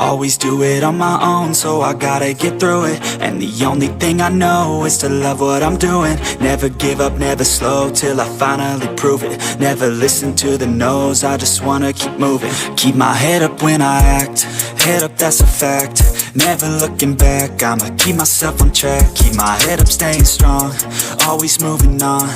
Always do it on my own, so I gotta get through it. And the only thing I know is to love what I'm doing. Never give up, never slow, till I finally prove it. Never listen to the no's, I just wanna keep moving. Keep my head up when I act, head up, that's a fact. Never looking back, I'ma keep myself on track. Keep my head up, staying strong, always moving on.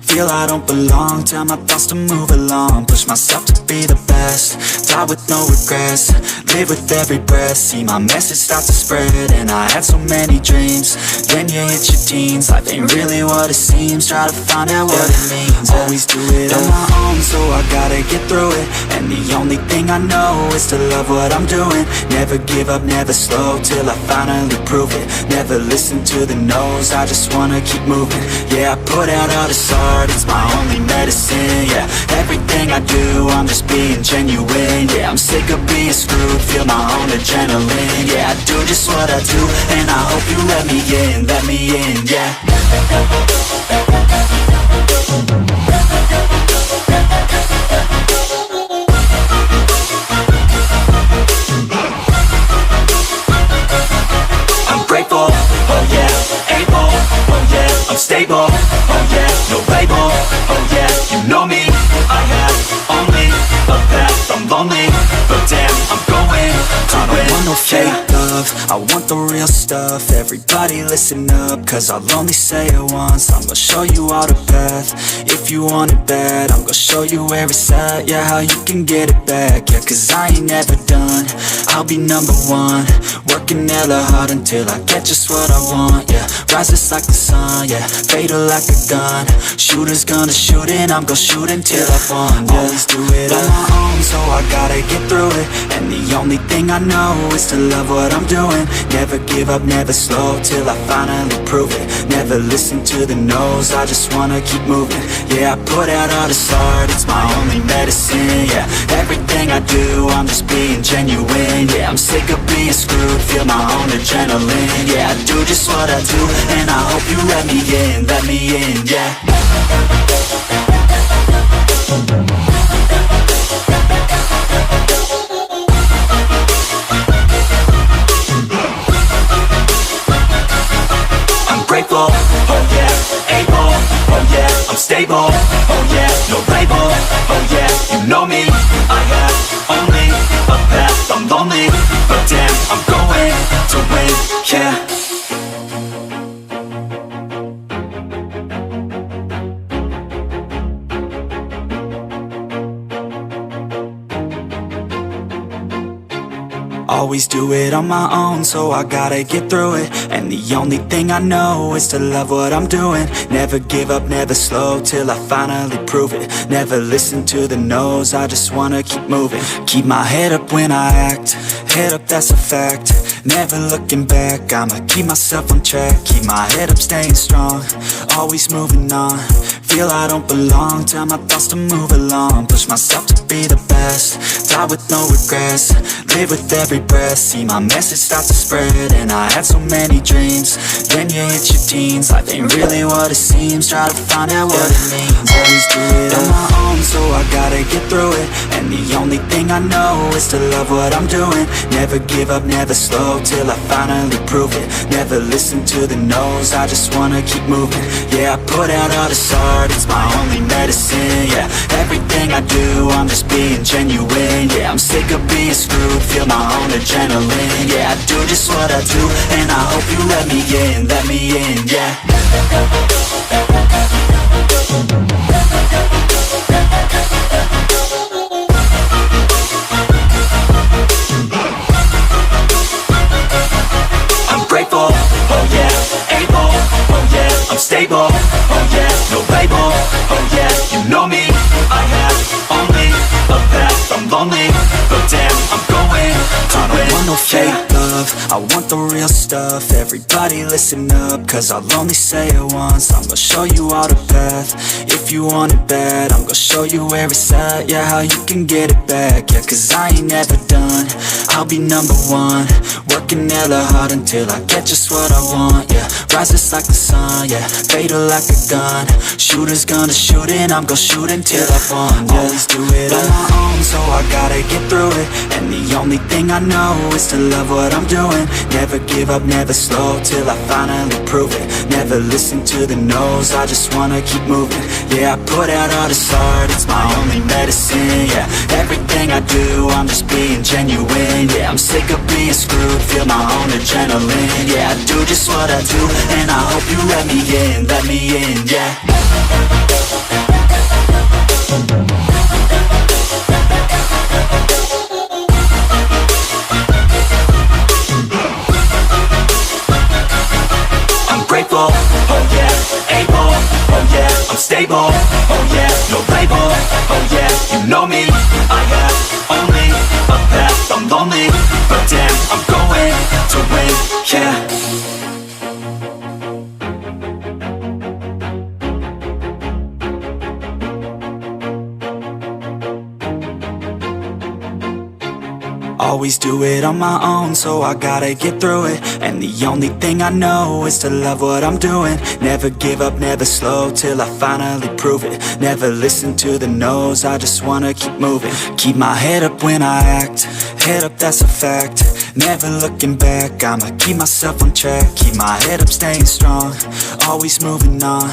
Feel I don't belong, tell my thoughts to move along. Push myself to be the best, die with no regrets. Live with every breath, see my message start to spread. And I had so many dreams, then you hit your teens. Life ain't really what it seems, try to find out what it means. Always do it on my own, so I gotta get through it. And the only thing I know is to love what I'm doing. Never give up, never slow, till I finally prove it. Never listen to the no's, I just wanna keep moving. Yeah, I put out all this art, it's my only medicine. Yeah, everything I do, I'm just being genuine. Yeah, I'm sick of being screwed, feel my own adrenaline. Yeah, I do just what I do, and I hope you let me in, yeah. I'm grateful, oh yeah, able, oh yeah, I'm stable, oh yeah, no label, oh yeah, you know me, I have only a path, I'm lonely, but damn, I'm going to win. I don't want no fake love, I want the real stuff. Everybody listen up, cause I'll only say it once. I'm gonna show you all the path, if you want it bad. I'm gonna show you where it's at, yeah, how you can get it back. Yeah, cause I ain't never done, I'll be number one. Working hella hard until I get just what I want, yeah. Rises like the sun, yeah, fatal like a gun. Shooters gonna shoot and I'm gonna shoot until I won, yeah. Always do it on my own, so I gotta get through it. And the only thing I know is to love what I'm doing. Never give up, never slow, till I finally prove it. Never listen to the no's, I just wanna keep moving. Yeah, I put out all this art, it's my only medicine. Yeah, everything I do, I'm just being genuine. Yeah, I'm sick of being screwed, feel my own adrenaline. Yeah, I do just what I do, and I hope you let me in, yeah. I'm grateful, oh yeah, able, oh yeah, I'm stable, oh yeah, no label, oh yeah, you know me, I have only a path, I'm lonely, but damn, I'm going to win, yeah. Always do it on my own, so I gotta get through it. And the only thing I know is to love what I'm doing. Never give up, never slow, till I finally prove it. Never listen to the no's, I just wanna keep moving. Keep my head up when I act, head up, that's a fact. Never looking back, I'ma keep myself on track. Keep my head up, staying strong, always moving on. Feel I don't belong, tell my thoughts to move along. Push myself to be the best, die with no regrets. Live with every breath, see my message start to spread. And I had so many dreams, then you hit your teens. Life ain't really what it seems, try to find out what it means. Always do it on my own, so I gotta get through it. And the only thing I know is to love what I'm doing. Never give up, never slow, till I finally prove it. Never listen to the no's, I just wanna keep moving. Yeah, I put out all this art, it's my only medicine. Yeah, everything I do, I'm just being genuine. Yeah, I'm sick of being screwed, feel my own adrenaline. Yeah, I do just what I do, and I hope you let me in, yeah. I'm grateful, oh yeah, able, oh yeah, I'm stable, oh yeah, no label, oh yeah, you know me, I have only a path, I'm lonely, but damn, I'm going to win. I don't want no fake love, I want the real stuff. Everybody listen up, cause I'll only say it once. I'm gonna show you all the path, if you want it bad. I'm gonna show you where it's at, yeah, how you can get it back. Yeah, cause I ain't never done, I'll be number one. Working hella hard until I get just what I want, yeah. Rises like the sun, yeah, fatal like a gun. Shooters gonna shoot and I'm gonna shoot until I won, yeah. Always do it on my own, so I gotta get through it. And the only thing I know is to love what I'm doing. Never give up, never slow, till I finally prove it. Never listen to the no's, I just wanna keep moving. Yeah, I put out all this art, it's my only medicine. Yeah, everything I do, I'm just being genuine. Yeah, I'm sick of being screwed, feel my own adrenaline. Yeah, I do just what I do, and I hope you let me in, yeah. I'm grateful, oh yeah, able, oh yeah, I'm stable, oh yeah, no label, oh yeah, you know me, I have only a path, I'm lonely, but damn, I'm going to win, yeah. Always do it on my own, so I gotta get through it. And the only thing I know is to love what I'm doing. Never give up, never slow, till I finally prove it. Never listen to the no's, I just wanna keep moving. Keep my head up when I act, head up, that's a fact. Never looking back, I'ma keep myself on track. Keep my head up, staying strong, always moving on.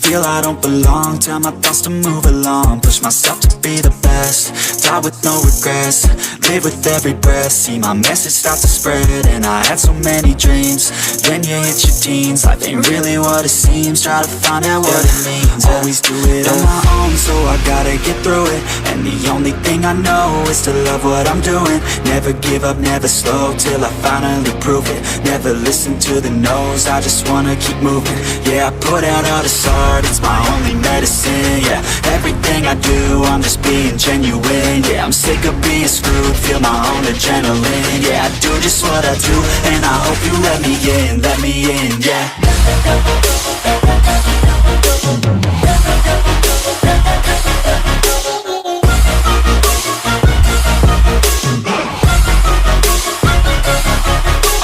Feel I don't belong, tell my thoughts to move along. Push myself to be the best, die with no regrets. Live with every breath, see my message start to spread. And I had so many dreams, then you hit your teens. Life ain't really what it seems, try to find out what it means. Always do it on my own, so I gotta get through it. And the only thing I know is to love what I'm doing. Never give up, never slow, till I finally prove it. Never listen to the no's, I just wanna keep moving. Yeah, I put out all this art, it's my only medicine. Yeah, everything I do, I'm just being genuine. Yeah, I'm sick of being screwed, feel my own adrenaline. Yeah, I do just what I do, and I hope you let me in, yeah.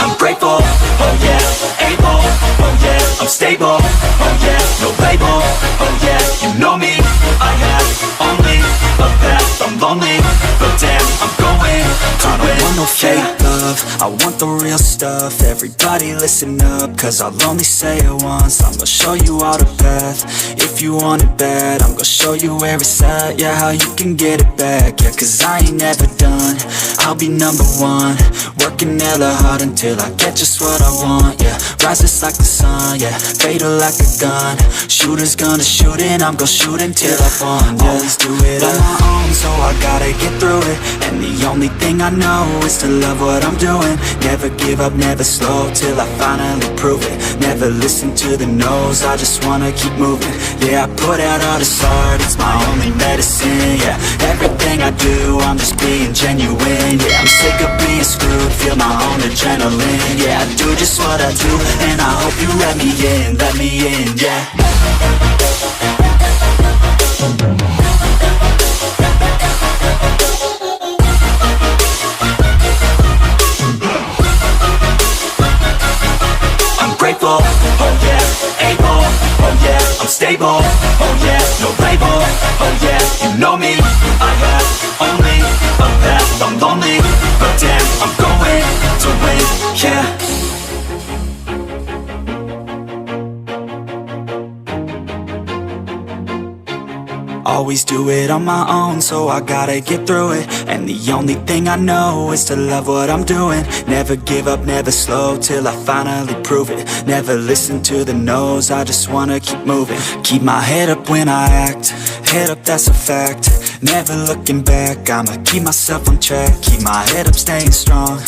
I'm grateful, oh yeah, able, oh yeah, I'm stable, oh yeah, no label, oh yeah, you know me, I have only a path, I'm lonely, but damn, I'm going to win. I don't want no fake love, I want the real stuff. Everybody listen up, cause I'll only say it once. I'm gonna show you all the path, if you want it bad. I'm gonna show you where it's at, yeah, how you can get it back. Yeah, cause I ain't never done, I'll be number one. Working hella hard until I get just what I want, yeah. Rises like the sun, yeah, fatal like a gun. Shooter's gonna shoot and I'm gonna shoot until I won, yeah. Always do it on my own, so I gotta get through it. And the only thing I know is to love what I'm doing. Never give up, never slow, till I finally prove it. Never listen to the no's, I just wanna keep moving. Yeah, I put out all this art, it's my only medicine. Yeah, everything I do, I'm just being genuine. Yeah, I'm sick of being screwed, feel my own adrenaline. Yeah, I do just what I do, and I hope you let me in, yeah. I'm grateful, oh yeah, able, oh yeah, I'm stable, oh yeah, no label, oh yeah, you know me, I have only a path, I'm lonely, but damn, I'm going to win, yeah. Always do it on my own, so I gotta get through it. And the only thing I know is to love what I'm doing. Never give up, never slow, till I finally prove it. Never listen to the no's, I just wanna keep moving. Keep my head up when I act, head up, that's a fact. Never looking back, I'ma keep myself on track. Keep my head up, staying strong,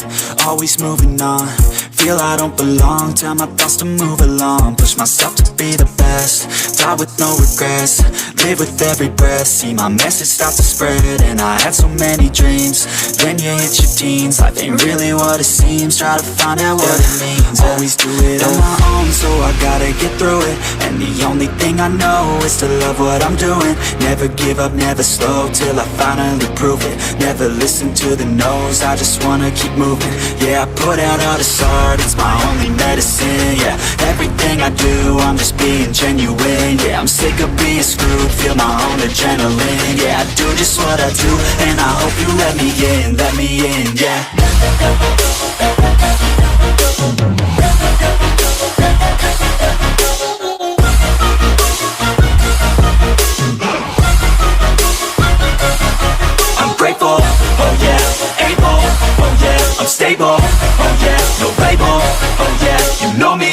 always moving on. Feel I don't belong, tell my thoughts to move along. Push myself to be the best, die with no regrets. Live with every breath, see my message start to spread. And I had so many dreams, then you hit your teens. Life ain't really what it seems, try to find out what it means. Always do it on my own, so I gotta get through it. And the only thing I know is to love what I'm doing. Never give up, never slow, till I finally prove it. Never listen to the no's, I just wanna keep moving. Yeah, I put out all this art, heart, it's my only medicine, yeah. Everything I do, I'm just being genuine, yeah. I'm sick of being screwed, feel my own adrenaline, yeah. I do just what I do, and I hope you let me in, yeah. I'm grateful, oh yeah, able, oh yeah, I'm stable, oh yeah, no label, oh yeah, you know me,